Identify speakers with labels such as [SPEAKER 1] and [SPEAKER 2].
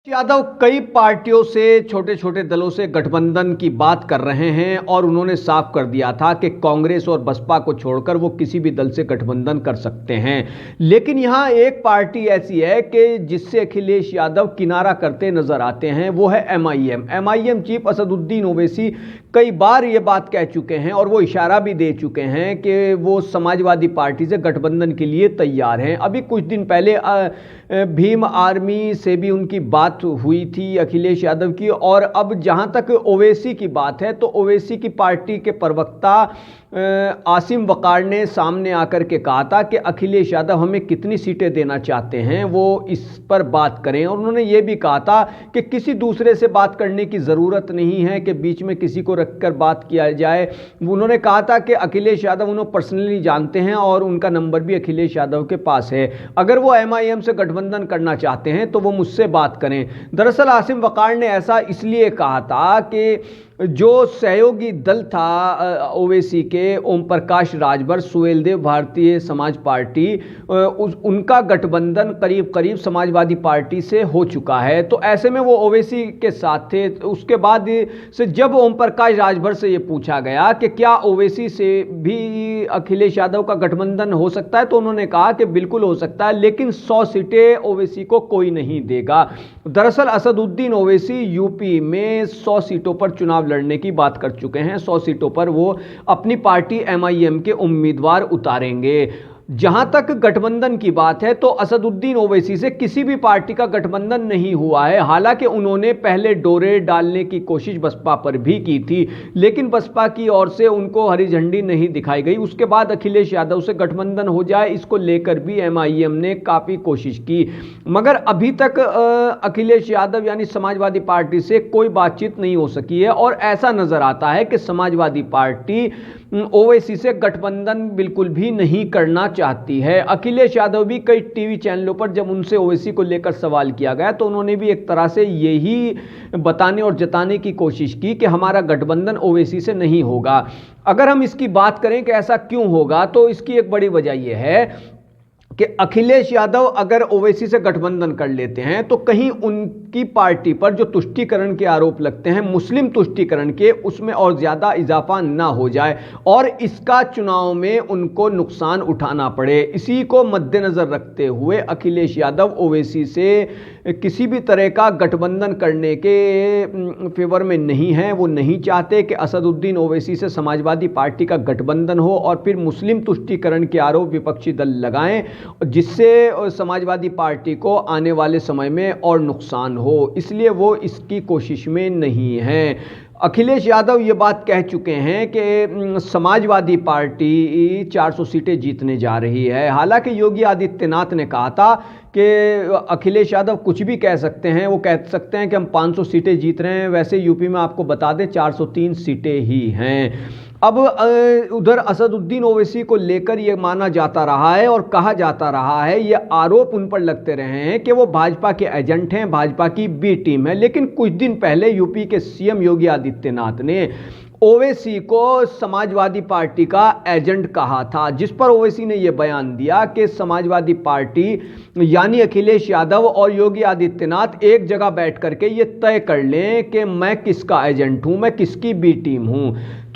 [SPEAKER 1] यादव कई पार्टियों से छोटे छोटे दलों से गठबंधन की बात कर रहे हैं और उन्होंने साफ कर दिया था कि कांग्रेस और बसपा को छोड़कर वो किसी भी दल से गठबंधन कर सकते हैं। लेकिन यहां एक पार्टी ऐसी है कि जिससे अखिलेश यादव किनारा करते नजर आते हैं, वो है MIM. MIM chief Asaduddin Owaisi कई बार ये बात कह चुके हैं और वो इशारा भी दे चुके हैं कि वो समाजवादी पार्टी से गठबंधन के लिए तैयार हैं। अभी कुछ दिन पहले भीम आर्मी से भी उनकी बात हुई थी अखिलेश यादव की। और अब जहां तक ओवैसी की बात है तो ओवैसी की पार्टी के प्रवक्ता आसिम वकार ने सामने आकर के कहा था कि अखिलेश यादव हमें कितनी सीटें देना चाहते हैं वो इस पर बात करें। और उन्होंने ये भी कहा था कि किसी दूसरे से बात करने की ज़रूरत नहीं है कि बीच में किसी को रखकर बात किया जाए। उन्होंने कहा था कि अखिलेश यादव उन्हें पर्सनली जानते हैं और उनका नंबर भी अखिलेश यादव के पास है। अगर वो एमआईएम से गठबंधन करना चाहते हैं तो वो मुझसे बात करें। दरअसल आसिम वकार ने ऐसा इसलिए कहा था कि जो सहयोगी दल था ओवैसी के, ओम प्रकाश राजभर, सुहेलदेव भारतीय समाज पार्टी, उनका गठबंधन करीब करीब समाजवादी पार्टी से हो चुका है। तो ऐसे में वो ओवैसी के साथ थे। उसके बाद से जब ओम प्रकाश राजभर से ये पूछा गया कि क्या ओवैसी से भी अखिलेश यादव का गठबंधन हो सकता है, तो उन्होंने कहा कि बिल्कुल हो सकता है, लेकिन 100 सीटें ओवैसी को कोई नहीं देगा। दरअसल असदुद्दीन ओवैसी यूपी में 100 सीटों पर चुनाव लड़ने की बात कर चुके हैं। 100 सीटों पर वो अपनी पार्टी एमआईएम के उम्मीदवार उतारेंगे। जहां तक गठबंधन की बात है तो असदुद्दीन ओवैसी से किसी भी पार्टी का गठबंधन नहीं हुआ है। हालांकि उन्होंने पहले डोरे डालने की कोशिश बसपा पर भी की थी, लेकिन बसपा की ओर से उनको हरी झंडी नहीं दिखाई गई। उसके बाद अखिलेश यादव से गठबंधन हो जाए, इसको लेकर भी एमआईएम ने काफी कोशिश की, मगर अभी तक अखिलेश यादव यानी समाजवादी पार्टी से कोई बातचीत नहीं हो सकी है। और ऐसा नजर आता है कि समाजवादी पार्टी ओवैसी से गठबंधन बिल्कुल भी नहीं करना चाहती है। अखिलेश यादव भी कई टीवी चैनलों पर जब उनसे ओवैसी को लेकर सवाल किया गया तो उन्होंने भी एक तरह से यही बताने और जताने की कोशिश की कि हमारा गठबंधन ओवैसी से नहीं होगा। अगर हम इसकी बात करें कि ऐसा क्यों होगा, तो इसकी एक बड़ी वजह यह है कि अखिलेश यादव अगर ओवैसी से गठबंधन कर लेते हैं तो कहीं उनकी पार्टी पर जो तुष्टीकरण के आरोप लगते हैं, मुस्लिम तुष्टीकरण के, उसमें और ज्यादा इजाफा ना हो जाए और इसका चुनाव में उनको नुकसान उठाना पड़े। इसी को मद्देनजर रखते हुए अखिलेश यादव ओवैसी से किसी भी तरह का गठबंधन करने के फेवर में नहीं है। वो नहीं चाहते कि असदुद्दीन ओवैसी से समाजवादी पार्टी का गठबंधन हो और फिर मुस्लिम तुष्टीकरण के आरोप विपक्षी दल लगाएं, जिससे समाजवादी पार्टी को आने वाले समय में और नुकसान हो। इसलिए वो इसकी कोशिश में नहीं है। अखिलेश यादव ये बात कह चुके हैं कि समाजवादी पार्टी 400 सीटें जीतने जा रही है। हालांकि योगी आदित्यनाथ ने कहा था कि अखिलेश यादव कुछ भी कह सकते हैं, वो कह सकते हैं कि हम 500 सीटें जीत रहे हैं। वैसे यूपी में आपको बता दें 403 सीटें ही हैं। अब उधर असदुद्दीन ओवैसी को लेकर यह माना जाता रहा है और कहा जाता रहा है, ये आरोप उन पर लगते रहे हैं कि वो भाजपा के एजेंट हैं, भाजपा की बी टीम है। लेकिन कुछ दिन पहले यूपी के सीएम योगी आदित्यनाथ ने ओवैसी को समाजवादी पार्टी का एजेंट कहा था, जिस पर ओवैसी ने यह बयान दिया कि समाजवादी पार्टी यानी अखिलेश यादव और योगी आदित्यनाथ एक जगह बैठ करके ये तय कर लें कि मैं किसका एजेंट हूं, मैं किसकी बी टीम हूं। तो